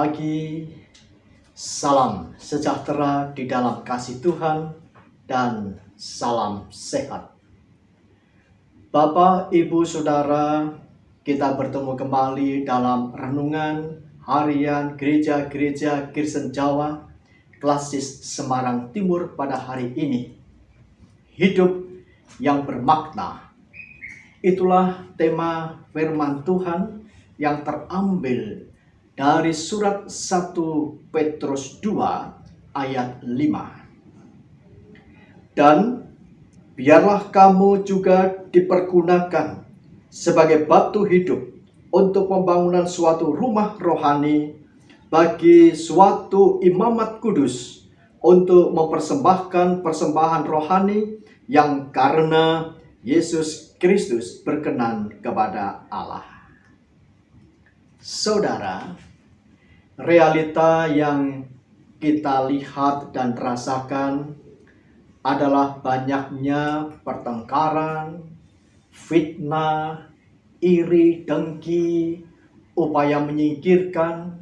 pagi, salam sejahtera di dalam kasih Tuhan, dan salam sehat. Bapak, Ibu, Saudara, kita bertemu kembali dalam renungan harian Gereja-Gereja Kristen Jawa Klasis Semarang Timur pada hari ini. Hidup yang bermakna. Itulah tema firman Tuhan yang terambil dari surat 1 Petrus 2 ayat 5. Dan biarlah kamu juga dipergunakan sebagai batu hidup untuk pembangunan suatu rumah rohani bagi suatu imamat kudus untuk mempersembahkan persembahan rohani yang karena Yesus Kristus berkenan kepada Allah. Saudara, realita yang kita lihat dan rasakan adalah banyaknya pertengkaran, fitnah, iri, dengki, upaya menyingkirkan.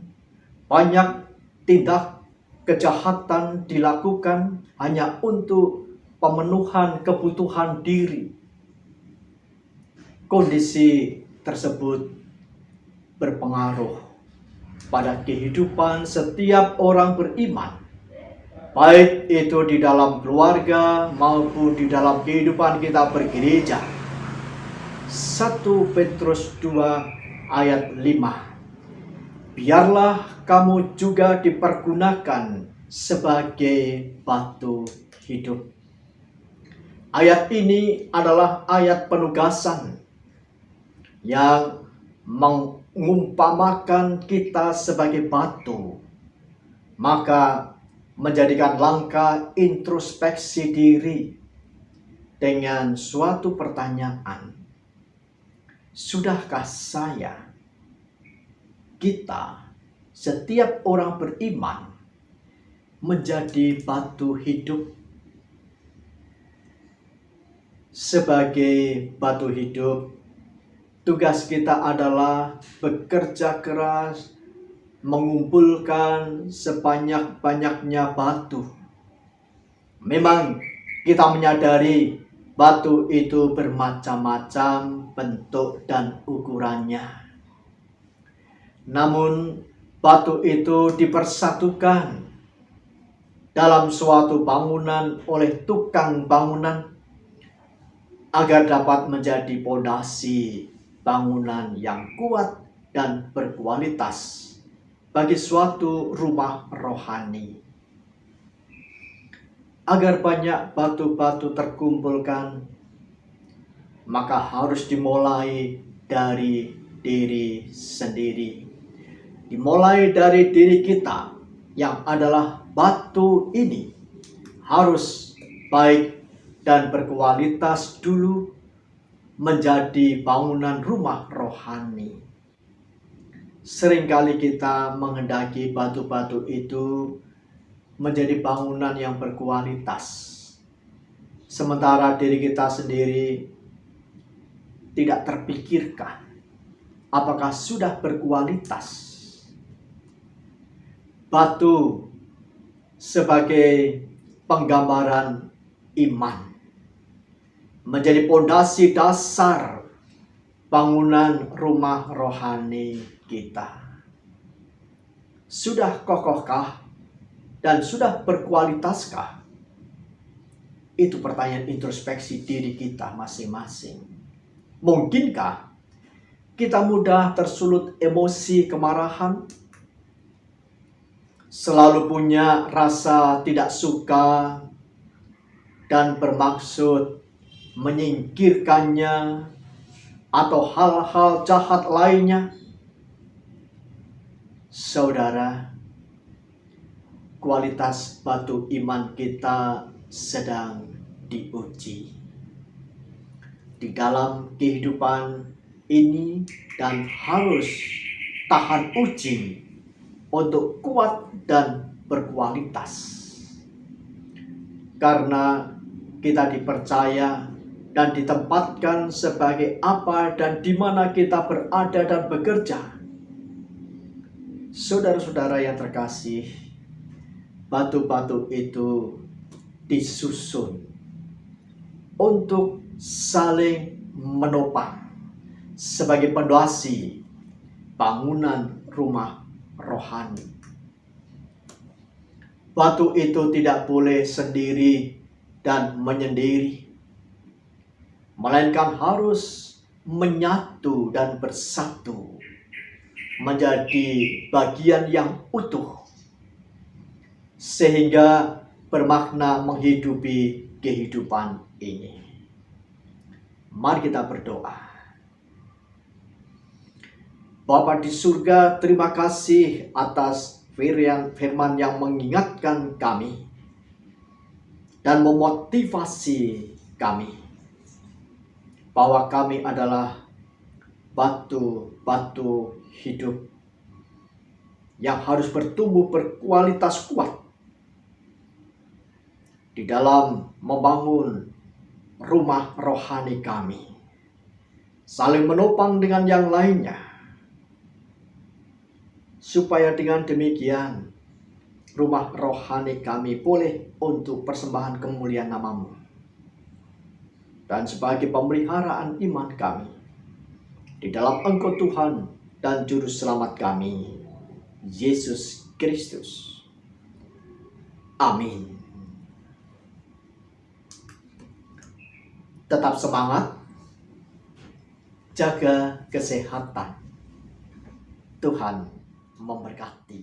Banyak tindak kejahatan dilakukan hanya untuk pemenuhan kebutuhan diri. Kondisi tersebut berpengaruh pada kehidupan setiap orang beriman, baik itu di dalam keluarga maupun di dalam kehidupan kita bergereja. 1 Petrus 2 ayat 5. Biarlah kamu juga dipergunakan sebagai batu hidup. Ayat ini adalah ayat penugasan yang mengumpamakan kita sebagai batu, maka menjadikan langkah introspeksi diri dengan suatu pertanyaan. Sudahkah kita, setiap orang beriman, menjadi batu hidup? Sebagai batu hidup, tugas kita adalah bekerja keras, mengumpulkan sebanyak-banyaknya batu. Memang kita menyadari batu itu bermacam-macam bentuk dan ukurannya. Namun batu itu dipersatukan dalam suatu bangunan oleh tukang bangunan agar dapat menjadi pondasi bangunan yang kuat dan berkualitas bagi suatu rumah rohani. Agar banyak batu-batu terkumpulkan, maka harus dimulai dari diri sendiri. Dimulai dari diri kita yang adalah batu ini harus baik dan berkualitas dulu menjadi bangunan rumah rohani. Seringkali kita menghendaki batu-batu itu menjadi bangunan yang berkualitas, sementara diri kita sendiri tidak terpikirkan apakah sudah berkualitas. Batu sebagai penggambaran iman, menjadi pondasi dasar bangunan rumah rohani kita. Sudah kokohkah dan sudah berkualitaskah? Itu pertanyaan introspeksi diri kita masing-masing. Mungkinkah kita mudah tersulut emosi kemarahan, selalu punya rasa tidak suka dan bermaksud menyingkirkannya atau hal-hal jahat lainnya? Saudara, kualitas batu iman kita sedang diuji di dalam kehidupan ini dan harus tahan uji untuk kuat dan berkualitas. Karena kita dipercaya dan ditempatkan sebagai apa dan di mana kita berada dan bekerja. Saudara-saudara yang terkasih, batu-batu itu disusun untuk saling menopang sebagai pondasi bangunan rumah rohani. Batu itu tidak boleh sendiri dan menyendiri, melainkan harus menyatu dan bersatu menjadi bagian yang utuh, sehingga bermakna menghidupi kehidupan ini. Mari kita berdoa. Bapa di surga, terima kasih atas firman yang mengingatkan kami dan memotivasi kami bahwa kami adalah batu-batu hidup yang harus bertumbuh berkualitas kuat di dalam membangun rumah rohani kami, saling menopang dengan yang lainnya, supaya dengan demikian rumah rohani kami boleh untuk persembahan kemuliaan nama-Mu dan sebagai pemeliharaan iman kami di dalam Engkau Tuhan dan Juru Selamat kami, Yesus Kristus. Amin. Tetap semangat, jaga kesehatan. Tuhan memberkati.